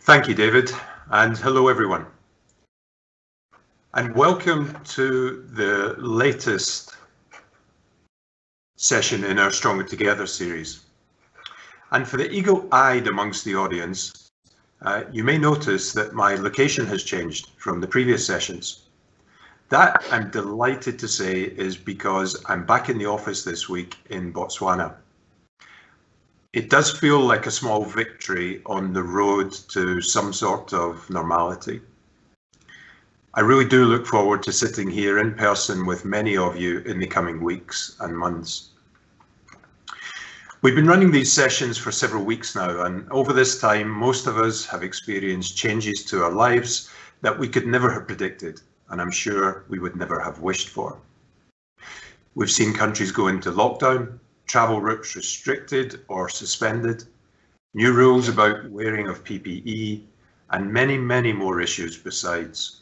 Thank you, David, and hello everyone. And welcome to the latest session in our Stronger Together series. And for the eagle-eyed amongst the audience, you may notice that my location has changed from the previous sessions. That, I'm delighted to say, is because I'm back in the office this week in Botswana. It does feel like a small victory on the road to some sort of normality. I really do look forward to sitting here in person with many of you in the coming weeks and months. We've been running these sessions for several weeks now, and over this time, most of us have experienced changes to our lives that we could never have predicted, and I'm sure we would never have wished for. We've seen countries go into lockdown, travel routes restricted or suspended, new rules about wearing of PPE, and many, many more issues besides.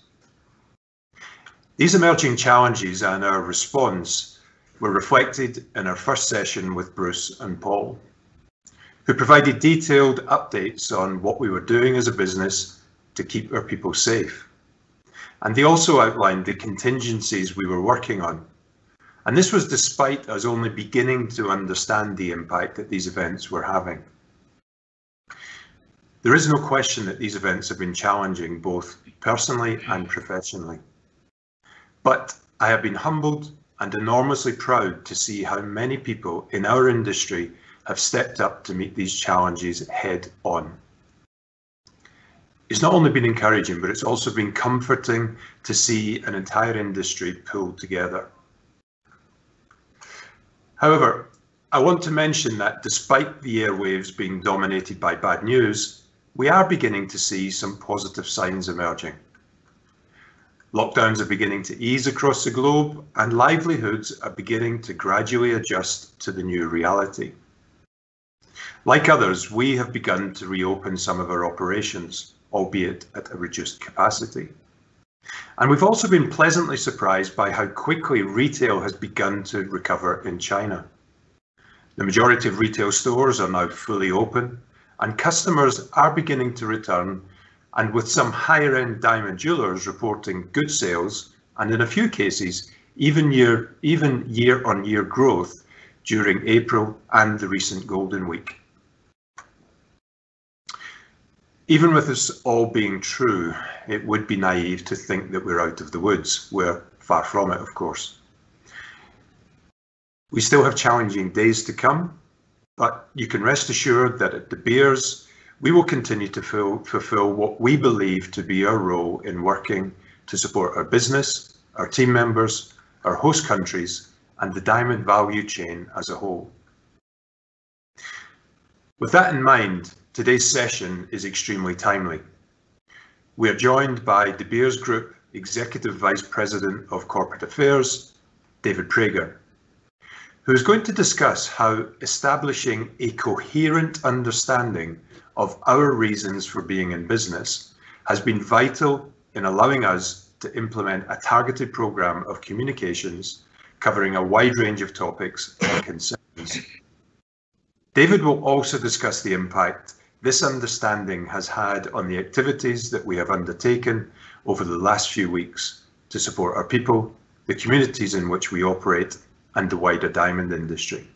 These emerging challenges and our response were reflected in our first session with Bruce and Paul, who provided detailed updates on what we were doing as a business to keep our people safe. And they also outlined the contingencies we were working on. And this was despite us only beginning to understand the impact that these events were having. There is no question that these events have been challenging, both personally and professionally. But I have been humbled and enormously proud to see how many people in our industry have stepped up to meet these challenges head on. It's not only been encouraging, but it's also been comforting to see an entire industry pulled together. However, I want to mention that despite the airwaves being dominated by bad news, we are beginning to see some positive signs emerging. Lockdowns are beginning to ease across the globe, and livelihoods are beginning to gradually adjust to the new reality. Like others, we have begun to reopen some of our operations, albeit at a reduced capacity. And we've also been pleasantly surprised by how quickly retail has begun to recover in China. The majority of retail stores are now fully open, and customers are beginning to return, and with some higher-end diamond jewelers reporting good sales, and in a few cases, even year-on-year growth during April and the recent Golden Week. Even with this all being true, it would be naive to think that we're out of the woods. We're far from it, of course. We still have challenging days to come, but you can rest assured that at De Beers, we will continue to fulfill what we believe to be our role in working to support our business, our team members, our host countries, and the diamond value chain as a whole. With that in mind, today's session is extremely timely. We are joined by De Beers Group Executive Vice President of Corporate Affairs, David Prager, who is going to discuss how establishing a coherent understanding of our reasons for being in business has been vital in allowing us to implement a targeted program of communications covering a wide range of topics and concerns. David will also discuss the impact this understanding has had on the activities that we have undertaken over the last few weeks to support our people, the communities in which we operate, and the wider diamond industry.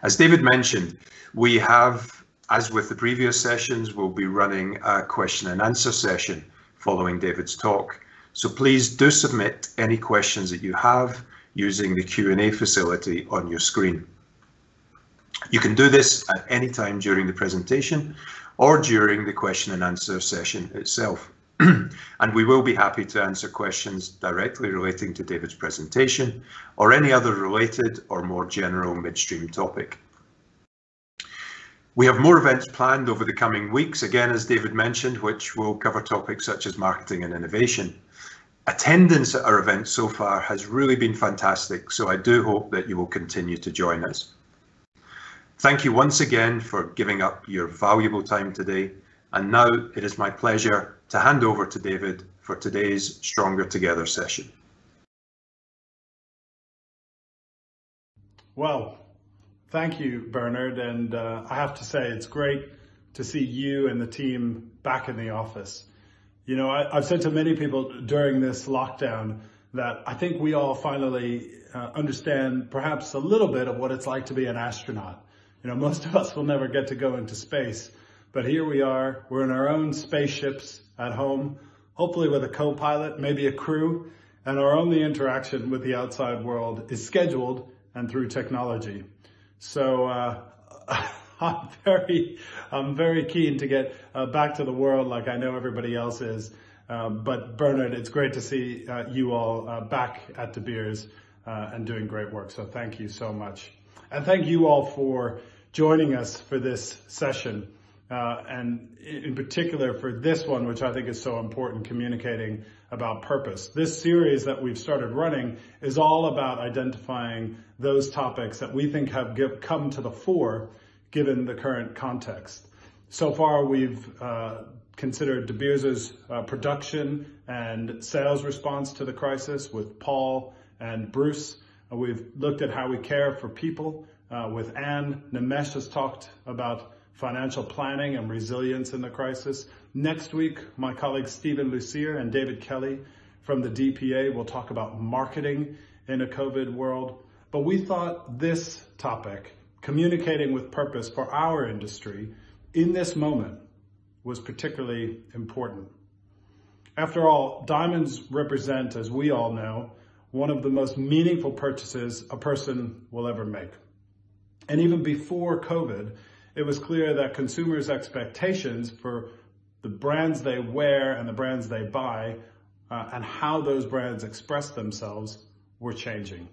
As David mentioned, we have, as with the previous sessions, we'll be running a question and answer session following David's talk. So please do submit any questions that you have using the Q&A facility on your screen. You can do this at any time during the presentation or during the question and answer session itself. And we will be happy to answer questions directly relating to David's presentation or any other related or more general midstream topic. We have more events planned over the coming weeks, again, as David mentioned, which will cover topics such as marketing and innovation. Attendance at our events so far has really been fantastic, so I do hope that you will continue to join us. Thank you once again for giving up your valuable time today. And now it is my pleasure to hand over to David for today's Stronger Together session. Well, thank you, Bernard. And I have to say, it's great to see you and the team back in the office. You know, I've said to many people during this lockdown that I think we all finally understand perhaps a little bit of what it's like to be an astronaut. You know, most of us will never get to go into space, but here we are, we're in our own spaceships at home, hopefully with a co-pilot, maybe a crew, and our only interaction with the outside world is scheduled and through technology. So I'm very keen to get back to the world like I know everybody else is. But Bernard, it's great to see you all back at De Beers and doing great work. So thank you so much. And thank you all for joining us for this session. And in particular for this one, which I think is so important, communicating about purpose. This series that we've started running is all about identifying those topics that we think have come to the fore given the current context. So far, we've considered De Beers' production and sales response to the crisis with Paul and Bruce. We've looked at how we care for people with Anne. Nimesh has talked about financial planning and resilience in the crisis. Next week, my colleagues Stephen Lucier and David Kelly from the DPA will talk about marketing in a COVID world. But we thought this topic, communicating with purpose for our industry in this moment, was particularly important. After all, diamonds represent, as we all know, one of the most meaningful purchases a person will ever make. And even before COVID, it was clear that consumers' expectations for the brands they wear and the brands they buy and how those brands express themselves were changing.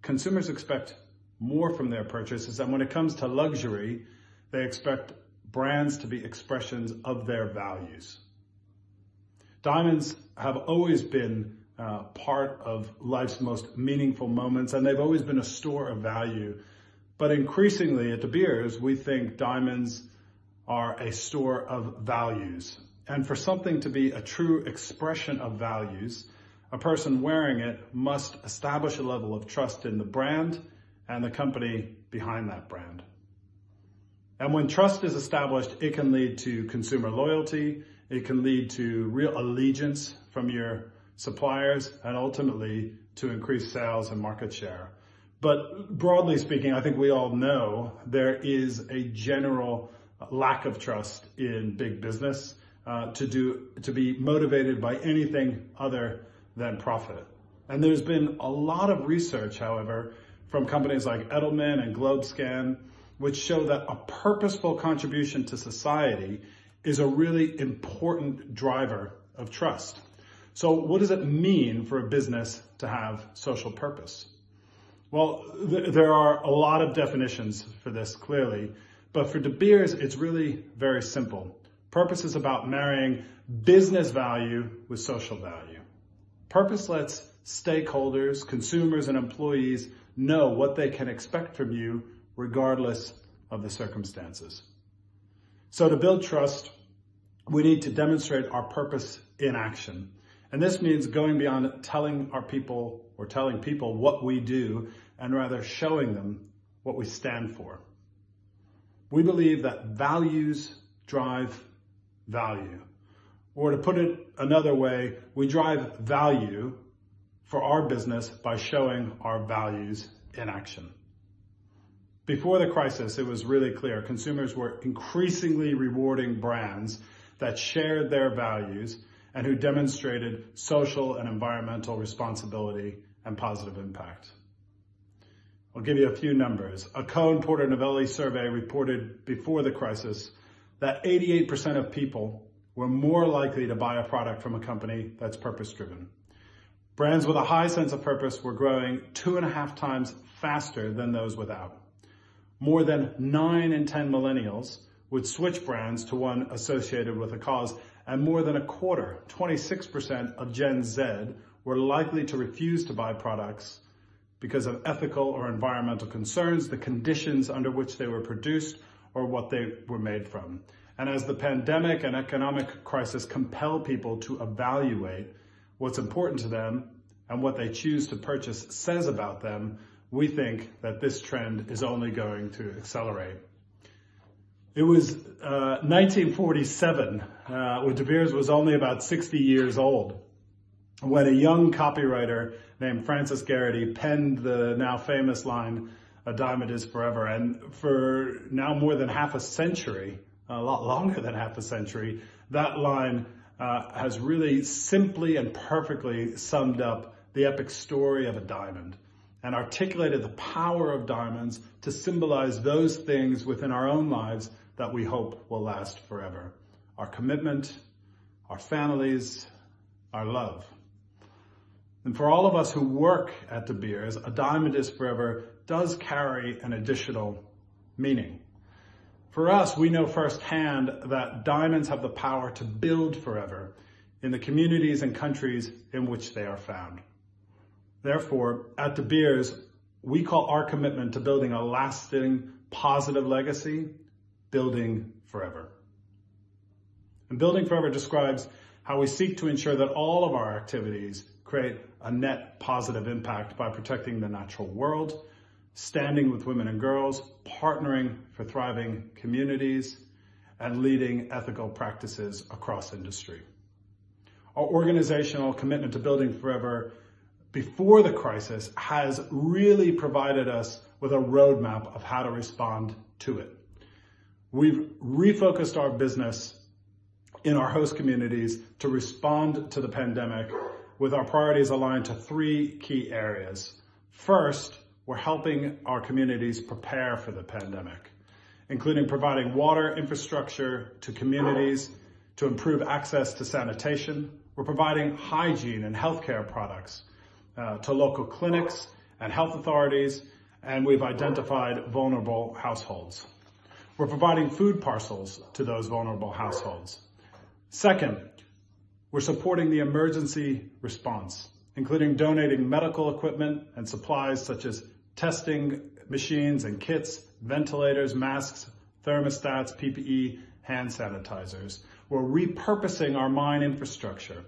Consumers expect more from their purchases, and when it comes to luxury, they expect brands to be expressions of their values. Diamonds have always been part of life's most meaningful moments, and they've always been a store of value. But increasingly at De Beers, we think diamonds are a store of values. And for something to be a true expression of values, a person wearing it must establish a level of trust in the brand and the company behind that brand. And when trust is established, it can lead to consumer loyalty, it can lead to real allegiance from your suppliers, and ultimately to increase sales and market share. But broadly speaking, I think we all know there is a general lack of trust in big business to be motivated by anything other than profit. And there's been a lot of research, however, from companies like Edelman and GlobeScan, which show that a purposeful contribution to society is a really important driver of trust. So what does it mean for a business to have social purpose? Well, there are a lot of definitions for this, clearly, but for De Beers, it's really very simple. Purpose is about marrying business value with social value. Purpose lets stakeholders, consumers, and employees know what they can expect from you regardless of the circumstances. So to build trust, we need to demonstrate our purpose in action. And this means going beyond telling people what we do and rather showing them what we stand for. We believe that values drive value. Or to put it another way, we drive value for our business by showing our values in action. Before the crisis, it was really clear consumers were increasingly rewarding brands that shared their values and who demonstrated social and environmental responsibility and positive impact. I'll give you a few numbers. A Cohen Porter Novelli survey reported before the crisis that 88% of people were more likely to buy a product from a company that's purpose-driven. Brands with a high sense of purpose were growing 2.5 times faster than those without. More than 9 in 10 millennials would switch brands to one associated with a cause, and more than a quarter, 26% of Gen Z, were likely to refuse to buy products because of ethical or environmental concerns, the conditions under which they were produced, or what they were made from. And as the pandemic and economic crisis compel people to evaluate what's important to them and what they choose to purchase says about them, we think that this trend is only going to accelerate. It was 1947, when De Beers was only about 60 years old, when a young copywriter named Francis Garrity penned the now famous line, "A diamond is forever." And for now more than half a century, a lot longer than half a century, that line has really simply and perfectly summed up the epic story of a diamond and articulated the power of diamonds to symbolize those things within our own lives that we hope will last forever. Our commitment, our families, our love. And for all of us who work at De Beers, a diamond is forever does carry an additional meaning. For us, we know firsthand that diamonds have the power to build forever in the communities and countries in which they are found. Therefore, at De Beers, we call our commitment to building a lasting, positive legacy, building forever. And building forever describes how we seek to ensure that all of our activities create a net positive impact by protecting the natural world, standing with women and girls, partnering for thriving communities, and leading ethical practices across industry. Our organizational commitment to building forever before the crisis has really provided us with a roadmap of how to respond to it. We've refocused our business in our host communities to respond to the pandemic with our priorities aligned to three key areas. First, we're helping our communities prepare for the pandemic, including providing water infrastructure to communities to improve access to sanitation. We're providing hygiene and healthcare products to local clinics and health authorities, and we've identified vulnerable households. We're providing food parcels to those vulnerable households. Second, we're supporting the emergency response, including donating medical equipment and supplies such as testing machines and kits, ventilators, masks, thermostats, PPE, hand sanitizers. We're repurposing our mine infrastructure,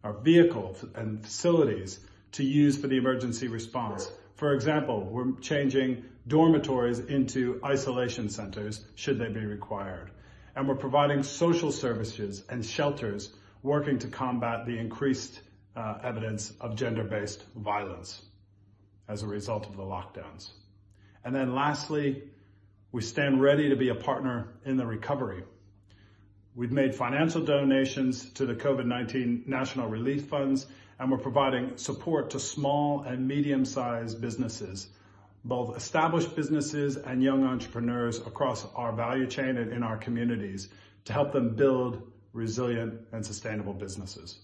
our vehicles and facilities to use for the emergency response. For example, we're changing dormitories into isolation centers should they be required. And we're providing social services and shelters working to combat the increased evidence of gender-based violence as a result of the lockdowns. And then lastly, we stand ready to be a partner in the recovery. We've made financial donations to the COVID-19 National Relief Funds, and we're providing support to small and medium-sized businesses, both established businesses and young entrepreneurs across our value chain and in our communities to help them build resilient and sustainable businesses.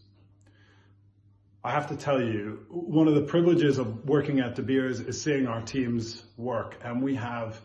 I have to tell you, one of the privileges of working at De Beers is seeing our teams work, and we have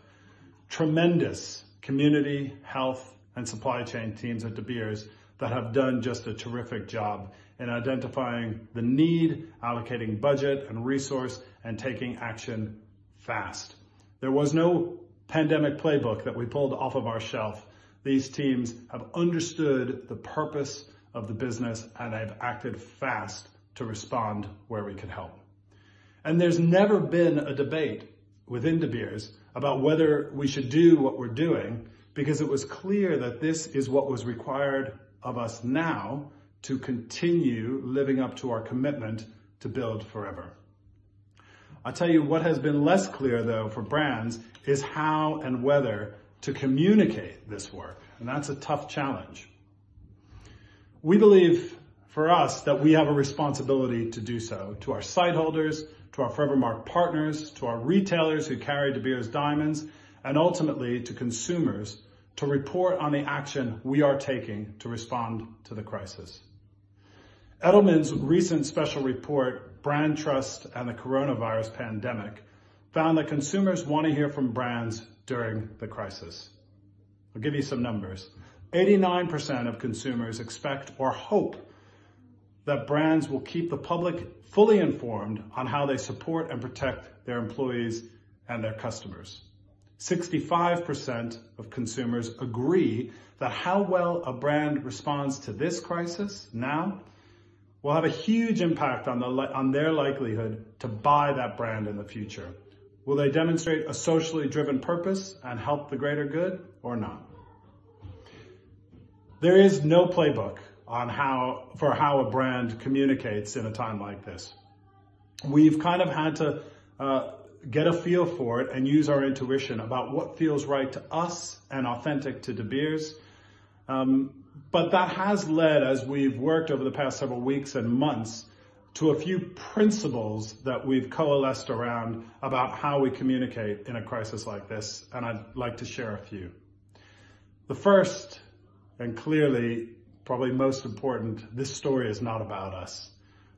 tremendous community, health, and supply chain teams at De Beers that have done just a terrific job in identifying the need, allocating budget and resource, and taking action fast. There was no pandemic playbook that we pulled off of our shelf. These teams have understood the purpose of the business and have acted fast to respond where we could help. And there's never been a debate within De Beers about whether we should do what we're doing, because it was clear that this is what was required of us now to continue living up to our commitment to build forever. I'll tell you what has been less clear, though, for brands is how and whether to communicate this work. And that's a tough challenge. We believe, for us, that we have a responsibility to do so to our site holders, to our Forever Mark partners, to our retailers who carry De Beers diamonds, and ultimately to consumers to report on the action we are taking to respond to the crisis. Edelman's recent special report, Brand Trust and the Coronavirus Pandemic, found that consumers want to hear from brands during the crisis. I'll give you some numbers. 89% of consumers expect or hope that brands will keep the public fully informed on how they support and protect their employees and their customers. 65% of consumers agree that how well a brand responds to this crisis now will have a huge impact on their likelihood to buy that brand in the future. Will they demonstrate a socially driven purpose and help the greater good or not? There is no playbook on how a brand communicates in a time like this. We've kind of had to get a feel for it and use our intuition about what feels right to us and authentic to De Beers. But that has led, as we've worked over the past several weeks and months, to a few principles that we've coalesced around about how we communicate in a crisis like this, and I'd like to share a few. The first, and clearly probably most important, this story is not about us.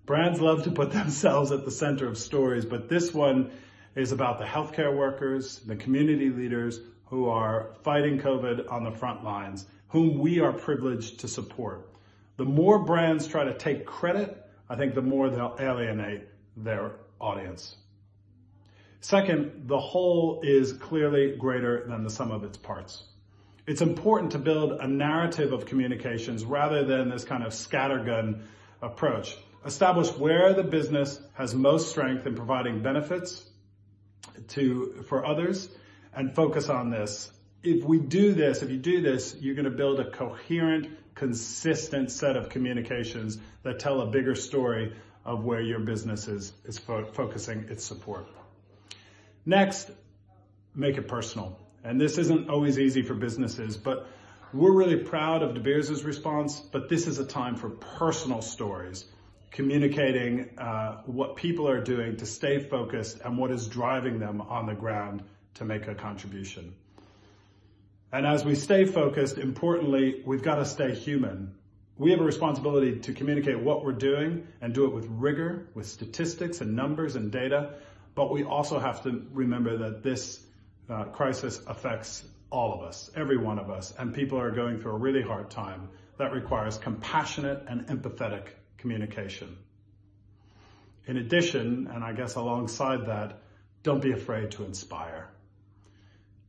Brands love to put themselves at the center of stories, but this one is about the healthcare workers, the community leaders who are fighting COVID on the front lines, whom we are privileged to support. The more brands try to take credit, I think the more they'll alienate their audience. Second, the whole is clearly greater than the sum of its parts. It's important to build a narrative of communications rather than this kind of scattergun approach. Establish where the business has most strength in providing benefits for others and focus on this. If you do this, you're going to build a coherent, consistent set of communications that tell a bigger story of where your business is focusing its support. Next, make it personal. And this isn't always easy for businesses, but we're really proud of De Beers' response, but this is a time for personal stories, communicating what people are doing to stay focused and what is driving them on the ground to make a contribution. And as we stay focused, importantly, we've got to stay human. We have a responsibility to communicate what we're doing and do it with rigor, with statistics and numbers and data, but we also have to remember that this crisis affects all of us, every one of us, and people are going through a really hard time that requires compassionate and empathetic communication. In addition, and I guess alongside that, don't be afraid to inspire.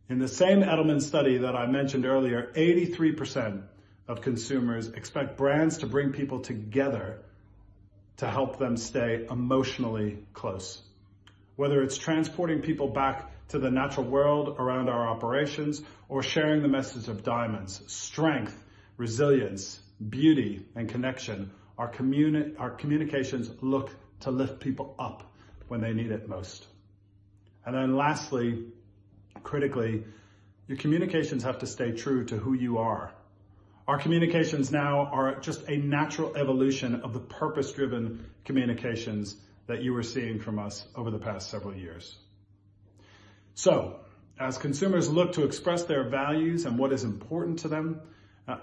In the same Edelman study that I mentioned earlier, 83% of consumers expect brands to bring people together to help them stay emotionally close. Whether it's transporting people back to the natural world around our operations or sharing the message of diamonds, strength, resilience, beauty, and connection, our communications look to lift people up when they need it most. And then lastly, critically, your communications have to stay true to who you are. Our communications now are just a natural evolution of the purpose-driven communications that you were seeing from us over the past several years. So, as consumers look to express their values and what is important to them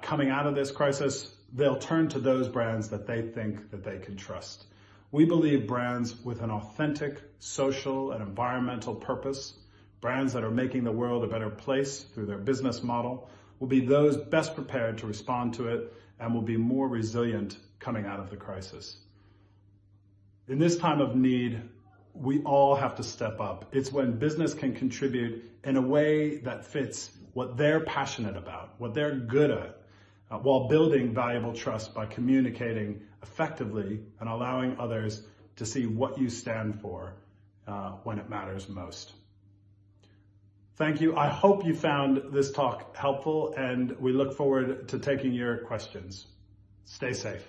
coming out of this crisis, they'll turn to those brands that they think that they can trust. We believe brands with an authentic social and environmental purpose, brands that are making the world a better place through their business model, will be those best prepared to respond to it and will be more resilient coming out of the crisis. In this time of need, we all have to step up. It's when business can contribute in a way that fits what they're passionate about, what they're good at, while building valuable trust by communicating effectively and allowing others to see what you stand for when it matters most. Thank you. I hope you found this talk helpful, and we look forward to taking your questions. Stay safe.